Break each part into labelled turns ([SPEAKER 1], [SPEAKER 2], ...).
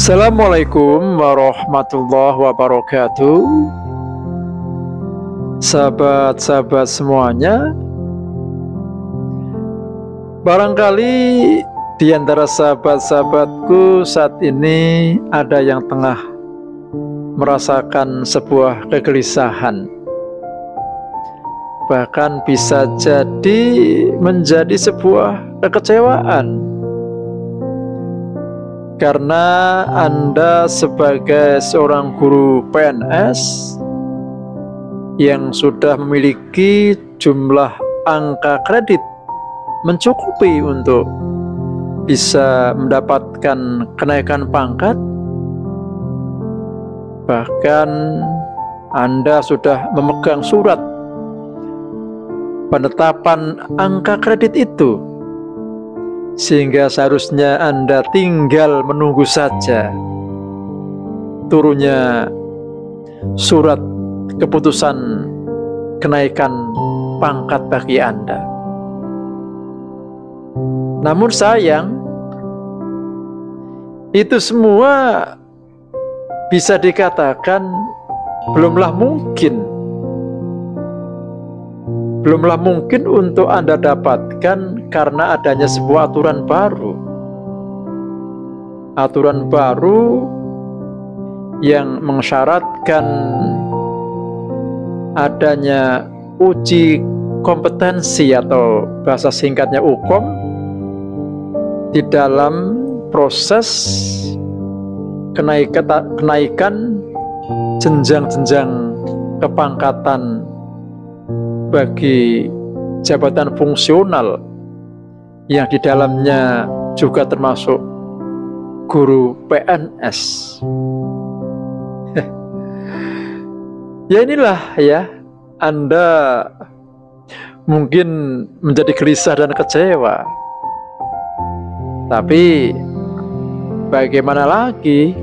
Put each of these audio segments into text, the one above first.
[SPEAKER 1] Assalamualaikum warahmatullahi wabarakatuh. Sahabat-sahabat semuanya, barangkali di antara sahabat-sahabatku saat ini ada yang tengah merasakan sebuah kegelisahan, bahkan bisa jadi menjadi sebuah kekecewaan. Karena Anda sebagai seorang guru PNS yang sudah memiliki jumlah angka kredit mencukupi untuk bisa mendapatkan kenaikan pangkat, bahkan Anda sudah memegang surat penetapan angka kredit itu, sehingga seharusnya Anda tinggal menunggu saja turunnya surat keputusan kenaikan pangkat bagi Anda. Namun sayang, itu semua bisa dikatakan belumlah mungkin untuk Anda dapatkan karena adanya sebuah aturan baru. Aturan baru yang mensyaratkan adanya uji kompetensi atau bahasa singkatnya UKOM di dalam proses kenaikan jenjang-jenjang kepangkatan bagi jabatan fungsional yang di dalamnya juga termasuk guru PNS. Ya inilah ya, Anda mungkin menjadi gelisah dan kecewa. Tapi bagaimana lagi?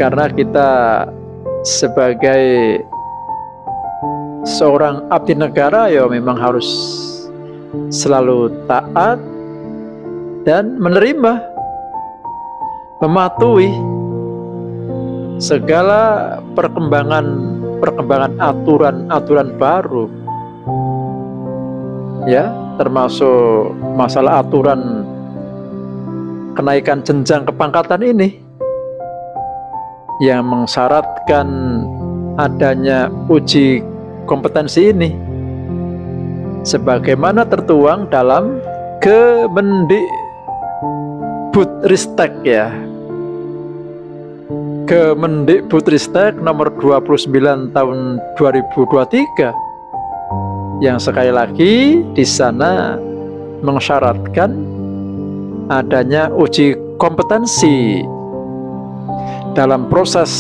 [SPEAKER 1] Karena kita sebagai seorang abdi negara ya memang harus selalu taat dan menerima, mematuhi segala perkembangan aturan baru, ya, termasuk masalah aturan kenaikan jenjang kepangkatan ini yang mensyaratkan adanya uji kompetensi ini sebagaimana tertuang dalam Kemendikbudristek ya, Kemendikbudristek nomor 29 tahun 2023, yang sekali lagi di sana mensyaratkan adanya uji kompetensi dalam proses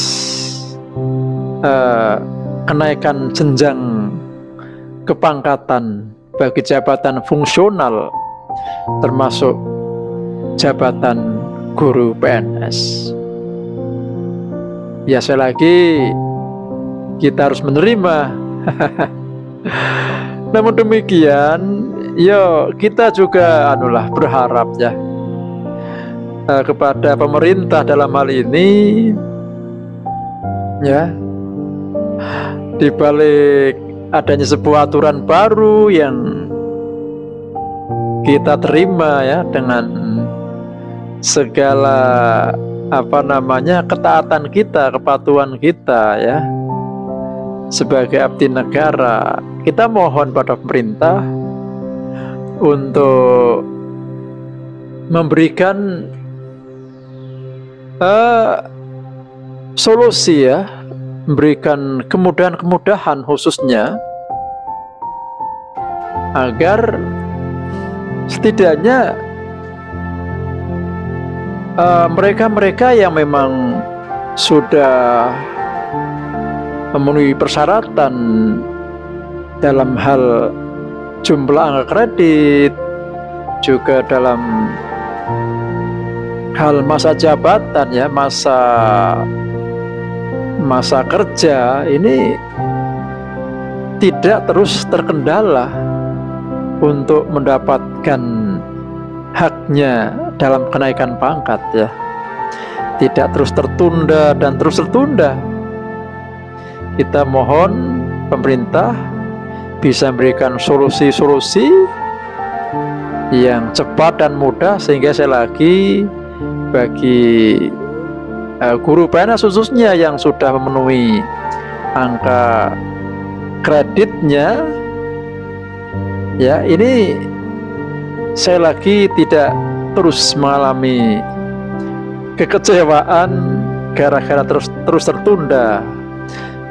[SPEAKER 1] kenaikan jenjang kepangkatan bagi jabatan fungsional termasuk jabatan guru PNS. Ya, sekali lagi kita harus menerima. Namun demikian, yo kita juga berharap ya kepada pemerintah dalam hal ini ya, di balik adanya sebuah aturan baru yang kita terima ya dengan segala ketaatan kita, kepatuhan kita ya sebagai abdi negara, kita mohon pada pemerintah untuk memberikan solusi ya, memberikan kemudahan khususnya agar setidaknya mereka-mereka yang memang sudah memenuhi persyaratan dalam hal jumlah angka kredit, juga dalam hal masa jabatan ya, masa kerja ini tidak terus terkendala untuk mendapatkan haknya dalam kenaikan pangkat ya. tidak terus tertunda dan terus tertunda. Kita mohon pemerintah bisa memberikan solusi-solusi yang cepat dan mudah, sehingga saya lagi bagi guru PNS khususnya yang sudah memenuhi angka kreditnya, ya, ini saya lagi tidak terus mengalami kekecewaan gara-gara terus tertunda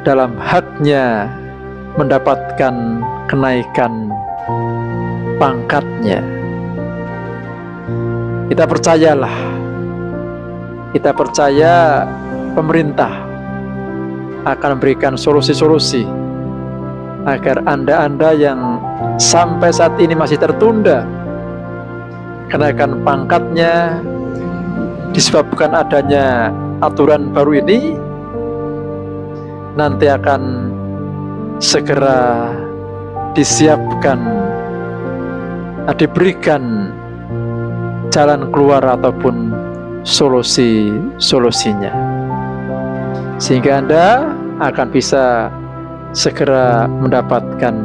[SPEAKER 1] dalam haknya mendapatkan kenaikan pangkatnya. Kita percaya pemerintah akan memberikan solusi-solusi agar Anda yang sampai saat ini masih tertunda kenaikan pangkatnya disebabkan adanya aturan baru ini, nanti akan segera disiapkan, diberikan jalan keluar ataupun solusinya, sehingga Anda akan bisa segera mendapatkan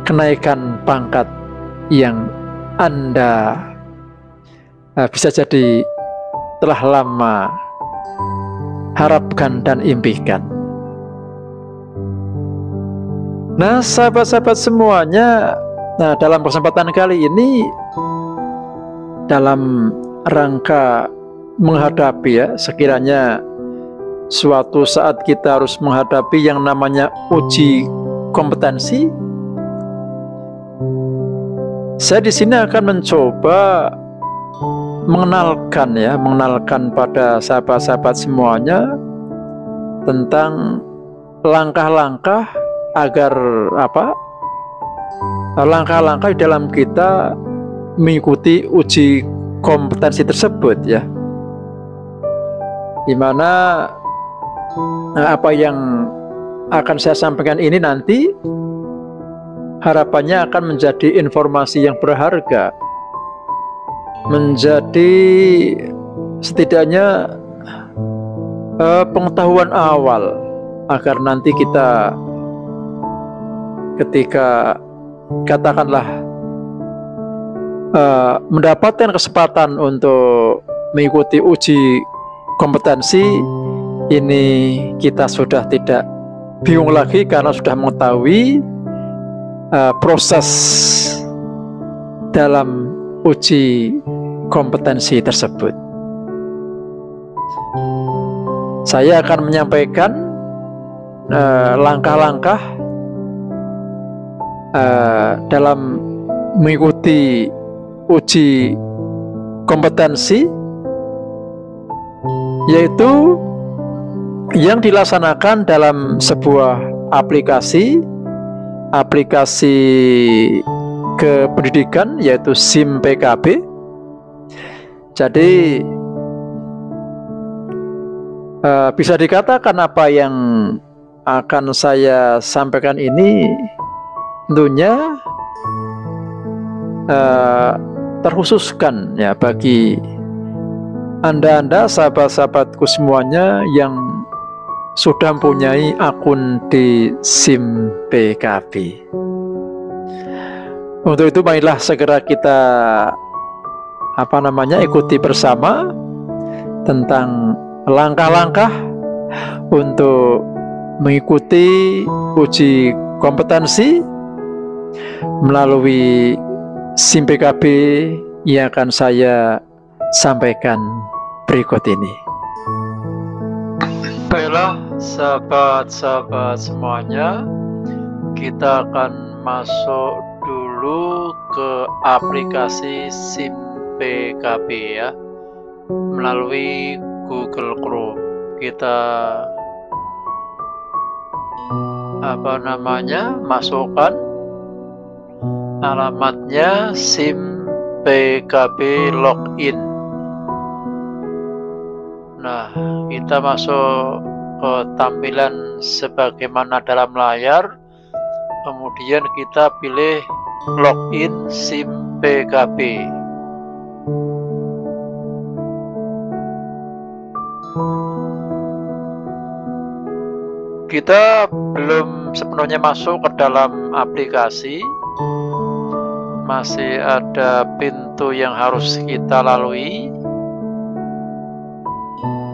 [SPEAKER 1] kenaikan pangkat yang Anda bisa jadi telah lama harapkan dan impikan. Nah, sahabat-sahabat semuanya, dalam kesempatan kali ini, dalam rangka menghadapi, ya, sekiranya suatu saat kita harus menghadapi yang namanya uji kompetensi, saya di sini akan mencoba mengenalkan pada sahabat-sahabat semuanya tentang langkah-langkah agar langkah-langkah di dalam kita mengikuti uji kompetensi tersebut, ya, dimana apa yang akan saya sampaikan ini nanti harapannya akan menjadi informasi yang berharga, menjadi setidaknya pengetahuan awal agar nanti kita ketika katakanlah mendapatkan kesempatan untuk mengikuti uji kompetensi ini, kita sudah tidak bingung lagi karena sudah mengetahui proses dalam uji kompetensi tersebut. Saya akan menyampaikan langkah-langkah dalam mengikuti uji kompetensi, yaitu yang dilaksanakan dalam sebuah aplikasi kependidikan, yaitu SIM PKB. Jadi bisa dikatakan apa yang akan saya sampaikan ini tentunya terkhususkan, ya, bagi Anda sahabat-sahabatku semuanya yang sudah mempunyai akun di SIM PKB. Untuk itu marilah segera kita ikuti bersama tentang langkah-langkah untuk mengikuti uji kompetensi melalui SIM PKB yang akan saya sampaikan berikut ini. Baiklah sahabat-sahabat semuanya, kita akan masuk dulu ke aplikasi SIM PKB, ya, melalui Google Chrome. Kita masukkan alamatnya SIM PKB login. Nah, kita masuk ke tampilan sebagaimana dalam layar, kemudian kita pilih login SIM PKB. kita belum sepenuhnya masuk ke dalam aplikasi. Masih ada pintu yang harus kita lalui.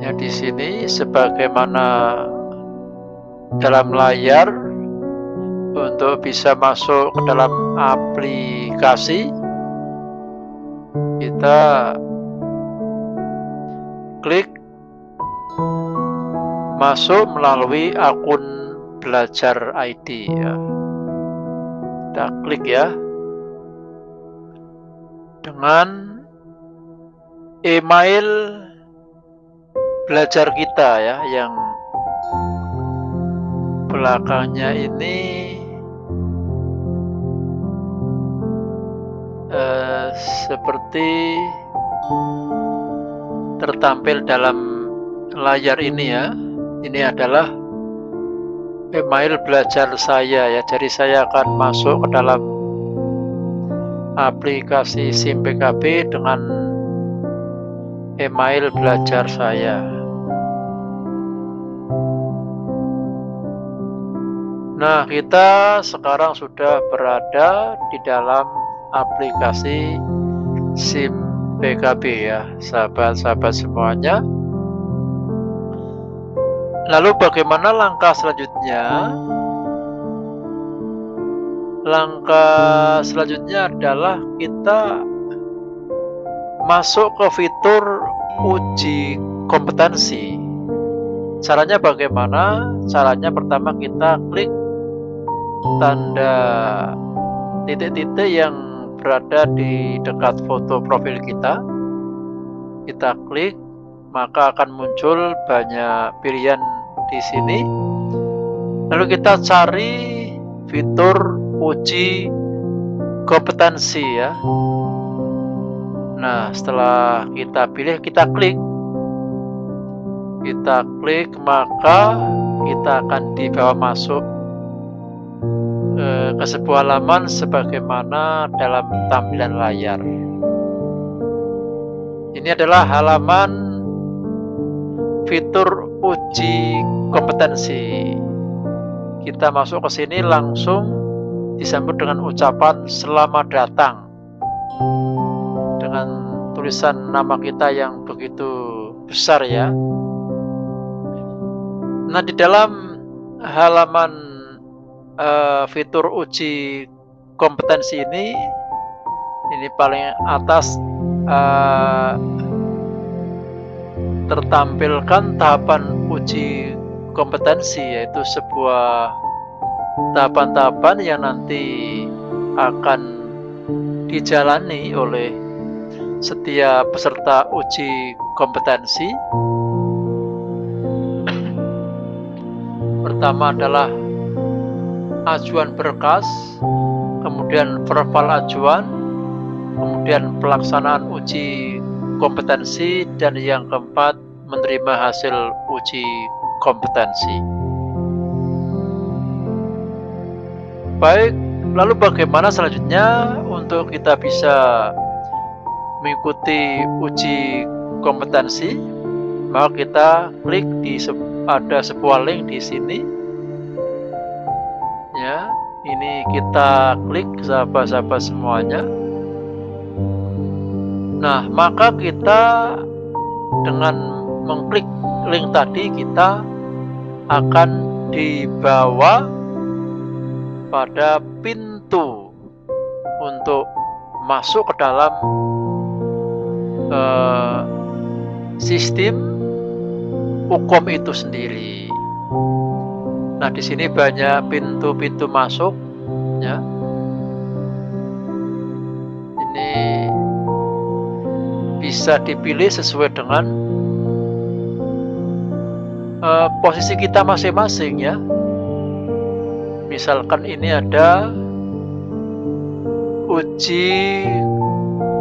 [SPEAKER 1] Ya, di sini sebagaimana dalam layar, untuk bisa masuk ke dalam aplikasi, kita klik masuk melalui akun Belajar ID ya. Kita klik ya, dengan email belajar kita ya, yang belakangnya ini seperti tertampil dalam layar ini ya. Ini adalah email belajar saya ya. Jadi saya akan masuk ke dalam aplikasi SIM PKB dengan email belajar saya. Nah, kita sekarang sudah berada di dalam aplikasi SIM PKB ya, sahabat-sahabat semuanya. Lalu bagaimana langkah selanjutnya? Langkah selanjutnya adalah kita masuk ke fitur uji kompetensi. Caranya bagaimana? Caranya pertama kita klik tanda titik-titik yang berada di dekat foto profil kita. Kita klik, maka akan muncul banyak pilihan di sini. Lalu kita cari fitur uji kompetensi ya. Nah, setelah kita pilih, kita klik, maka kita akan dibawa masuk ke sebuah halaman sebagaimana dalam tampilan layar. Ini adalah halaman fitur uji kompetensi. Kita masuk ke sini, langsung disambut dengan ucapan selamat datang dengan tulisan nama kita yang begitu besar ya. Nah, di dalam halaman fitur uji kompetensi ini paling atas tertampilkan tahapan uji kompetensi, yaitu sebuah tahapan-tahapan yang nanti akan dijalani oleh setiap peserta uji kompetensi. Pertama adalah ajuan berkas, kemudian verbal ajuan, kemudian pelaksanaan uji kompetensi, dan yang keempat menerima hasil uji kompetensi. Baik, lalu bagaimana selanjutnya untuk kita bisa mengikuti uji kompetensi? Maka kita klik di ada sebuah link di sini. Ya, ini kita klik sahabat-sahabat semuanya. Nah, maka kita dengan mengklik link tadi, kita akan dibawa pada pintu untuk masuk ke dalam sistem hukum itu sendiri. Nah, di sini banyak pintu-pintu masuk ya. Ini bisa dipilih sesuai dengan posisi kita masing-masing ya. Misalkan ini ada uji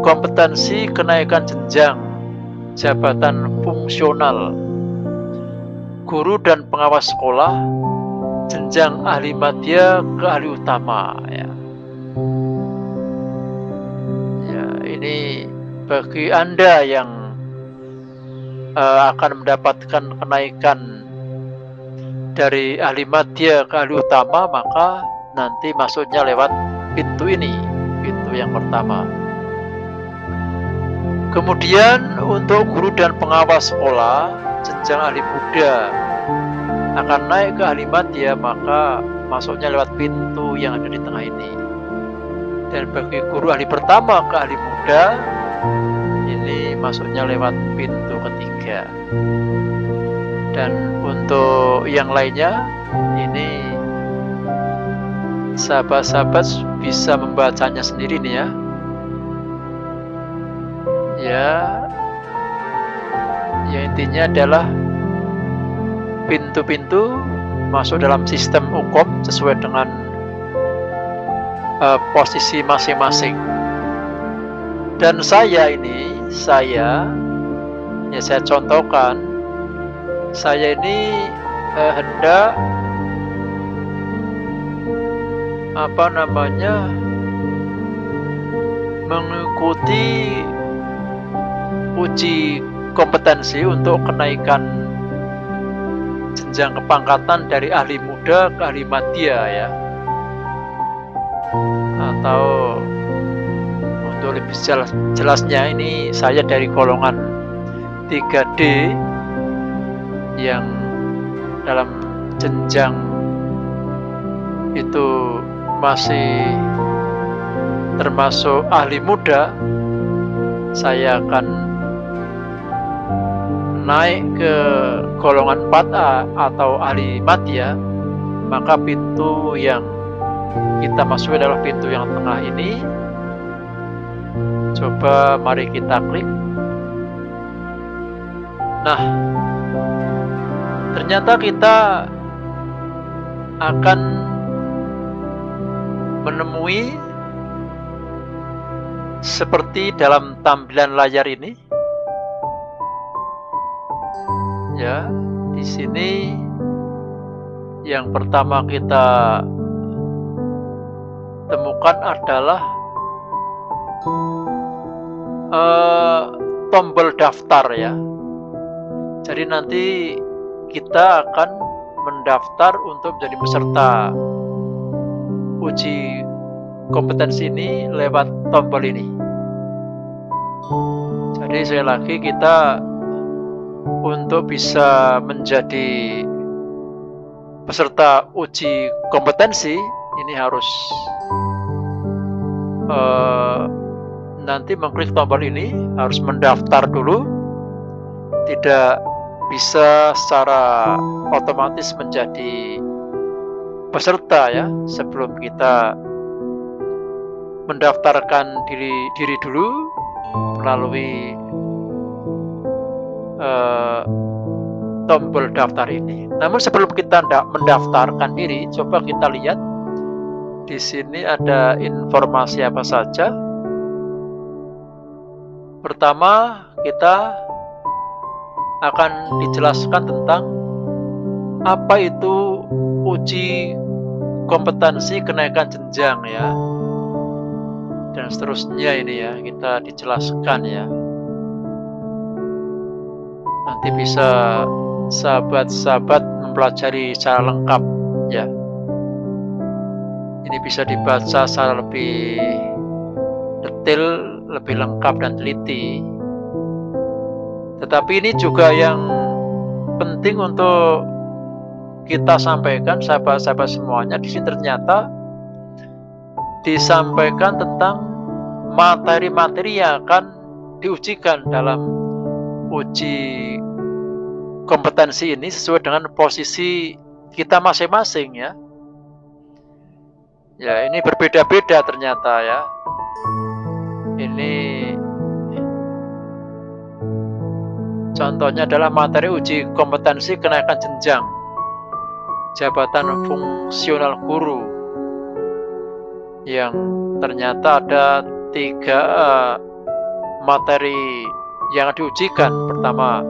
[SPEAKER 1] kompetensi kenaikan jenjang jabatan fungsional guru dan pengawas sekolah, jenjang ahli madya ke ahli utama ya. Ya, ini bagi Anda yang akan mendapatkan kenaikan dari ahli madya ke ahli utama, maka nanti masuknya lewat pintu ini, pintu yang pertama. Kemudian untuk guru dan pengawas sekolah jenjang ahli muda akan naik ke ahli madya, maka masuknya lewat pintu yang ada di tengah ini. Dan bagi guru ahli pertama ke ahli muda, ini masuknya lewat pintu ketiga. Dan untuk yang lainnya, ini sahabat-sahabat bisa membacanya sendiri nih ya. Ya intinya adalah pintu-pintu masuk dalam sistem hukum sesuai dengan posisi masing-masing. Dan saya contohkan, saya ini hendak mengikuti uji kompetensi untuk kenaikan jenjang kepangkatan dari ahli muda ke ahli madya ya. Atau untuk lebih jelasnya, ini saya dari golongan 3D yang dalam jenjang itu masih termasuk ahli muda. Saya akan naik ke golongan 4A atau ahli madya, maka pintu yang kita masuk adalah pintu yang tengah ini. Coba mari kita klik. Nah, ternyata kita akan menemui seperti dalam tampilan layar ini. Ya, di sini yang pertama kita temukan adalah tombol daftar ya. Jadi nanti kita akan mendaftar untuk menjadi peserta uji kompetensi ini lewat tombol ini. Jadi sekali lagi, kita untuk bisa menjadi peserta uji kompetensi ini harus nanti mengklik tombol ini, harus mendaftar dulu. Tidak bisa secara otomatis menjadi peserta ya, sebelum kita mendaftarkan diri dulu melalui tombol daftar ini. Namun sebelum kita mendaftarkan diri, coba kita lihat di sini ada informasi apa saja. Pertama, kita akan dijelaskan tentang apa itu uji kompetensi kenaikan jenjang ya, dan seterusnya ini ya, kita dijelaskan ya. Nanti bisa sahabat-sahabat mempelajari secara lengkap ya. Ini bisa dibaca secara lebih detail, lebih lengkap dan teliti. Tetapi ini juga yang penting untuk kita sampaikan, sahabat-sahabat semuanya. Di sini ternyata disampaikan tentang materi-materi yang akan diujikan dalam uji kompetensi ini sesuai dengan posisi kita masing-masing ya. Ya, ini berbeda-beda ternyata ya. Ini contohnya adalah materi uji kompetensi kenaikan jenjang jabatan fungsional guru, yang ternyata ada 3 materi yang diujikan. Pertama,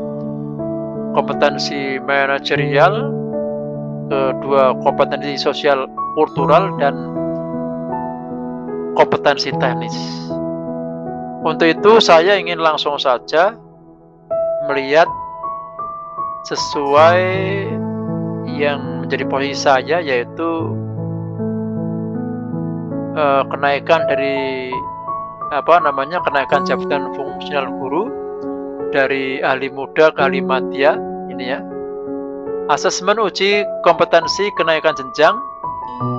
[SPEAKER 1] kompetensi manajerial, kedua kompetensi sosial kultural, dan kompetensi teknis. Untuk itu saya ingin langsung saja melihat sesuai yang menjadi posisi saya, yaitu kenaikan dari kenaikan jabatan fungsional guru dari ahli muda ke ahli madya ini ya. Asesmen uji kompetensi kenaikan jenjang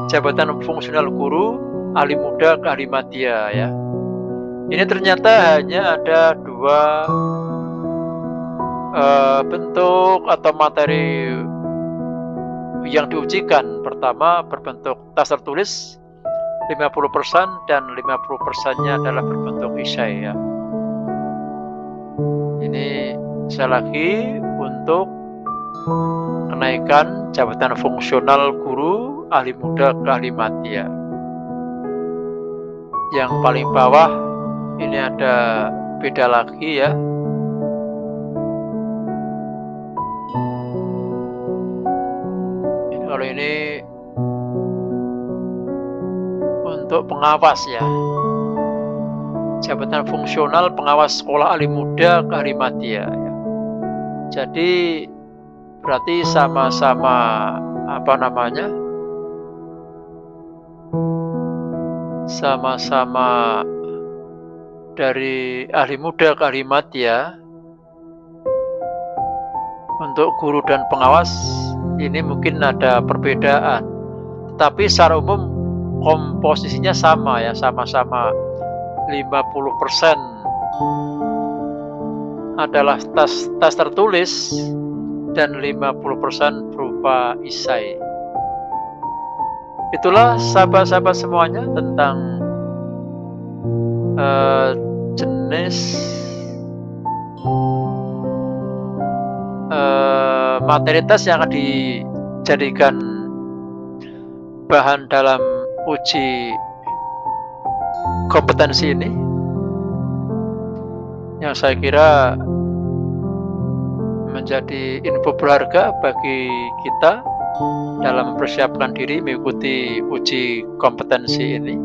[SPEAKER 1] jabatan fungsional guru ahli muda ke ahli madya ya. Ini ternyata hanya ada dua bentuk atau materi yang diujikan. Pertama berbentuk tes tertulis 50% dan 50%-nya adalah berbentuk esai ya. Ini saya lagi untuk kenaikan jabatan fungsional guru ahli muda ke ahli madya. Yang paling bawah ini ada beda lagi ya. Kalau ini untuk pengawas ya, jabatan fungsional pengawas sekolah ahli muda ke ahli madya ya. Jadi berarti sama-sama sama-sama dari ahli muda ke ahli madya. Untuk guru dan pengawas ini mungkin ada perbedaan, tetapi secara umum komposisinya sama ya, sama-sama 50% adalah tes tertulis dan 50% berupa esai. Itulah sahabat-sahabat semuanya tentang jenis materi tes yang akan dijadikan bahan dalam uji kompetensi ini, yang saya kira menjadi info berharga bagi kita dalam mempersiapkan diri mengikuti uji kompetensi ini.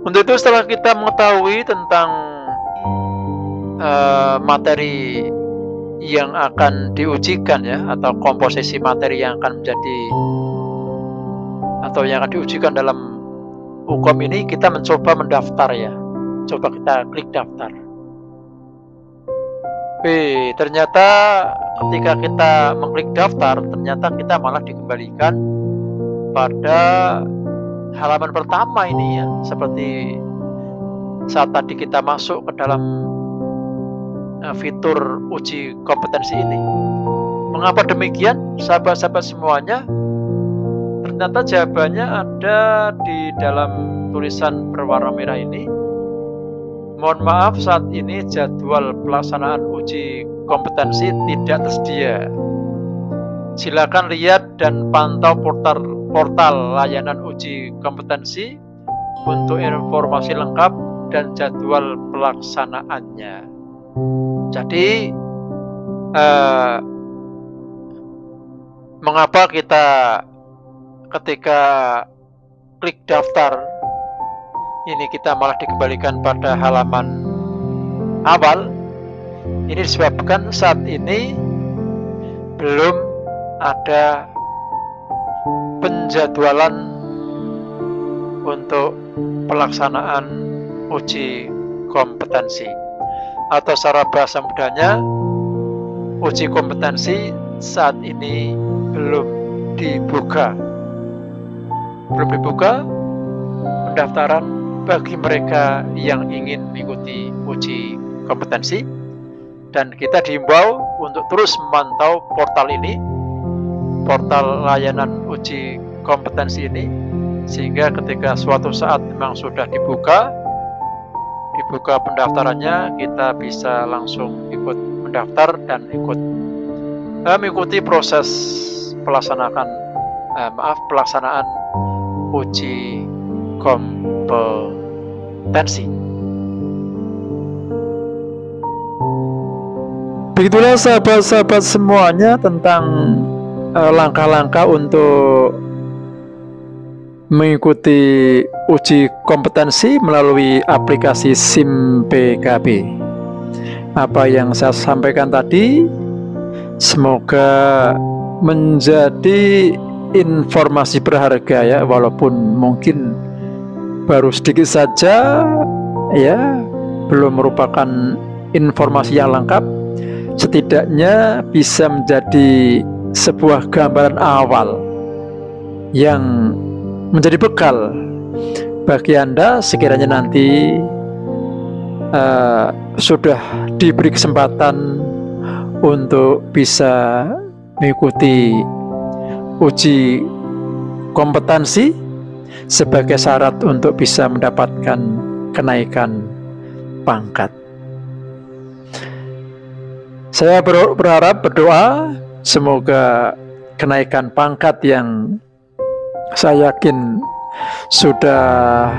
[SPEAKER 1] Untuk itu, setelah kita mengetahui tentang materi yang akan diujikan ya, atau komposisi materi yang akan menjadi atau yang akan diujikan dalam hukum ini, kita mencoba mendaftar ya. Coba kita klik daftar. Ternyata ketika kita mengklik daftar, ternyata kita malah dikembalikan pada halaman pertama ini ya, seperti saat tadi kita masuk ke dalam fitur uji kompetensi ini. Mengapa demikian, sahabat-sahabat semuanya? Ternyata jawabannya ada di dalam tulisan berwarna merah ini. Mohon maaf, saat ini jadwal pelaksanaan uji kompetensi tidak tersedia. Silakan lihat dan pantau portal layanan uji kompetensi untuk informasi lengkap dan jadwal pelaksanaannya. Jadi mengapa kita ketika klik daftar ini kita malah dikembalikan pada halaman awal? Ini disebabkan saat ini belum ada penjadwalan untuk pelaksanaan uji kompetensi, atau secara bahasa mudanya, uji kompetensi saat ini belum dibuka. Belum dibuka pendaftaran bagi mereka yang ingin mengikuti uji kompetensi, dan kita diimbau untuk terus memantau portal ini, portal layanan uji kompetensi ini, sehingga ketika suatu saat memang sudah dibuka pendaftarannya, kita bisa langsung ikut mendaftar dan ikut mengikuti proses pelaksanaan uji kompetensi. Begitulah sahabat-sahabat semuanya tentang langkah-langkah untuk mengikuti uji kompetensi melalui aplikasi SIM PKB. Apa yang saya sampaikan tadi semoga menjadi informasi berharga ya, walaupun mungkin baru sedikit saja ya, belum merupakan informasi yang lengkap, setidaknya bisa menjadi sebuah gambaran awal yang menjadi bekal bagi Anda sekiranya nanti sudah diberi kesempatan untuk bisa mengikuti uji kompetensi sebagai syarat untuk bisa mendapatkan kenaikan pangkat. Saya berharap, berdoa semoga kenaikan pangkat yang saya yakin sudah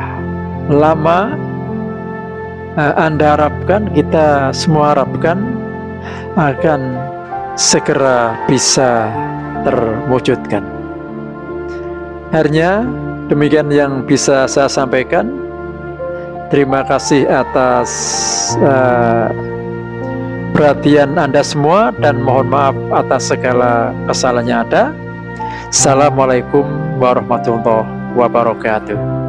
[SPEAKER 1] lama Anda harapkan, kita semua harapkan, akan segera bisa terwujudkan. Akhirnya demikian yang bisa saya sampaikan. Terima kasih atas perhatian Anda semua dan mohon maaf atas segala kesalahan yang ada. Assalamualaikum warahmatullahi wabarakatuh.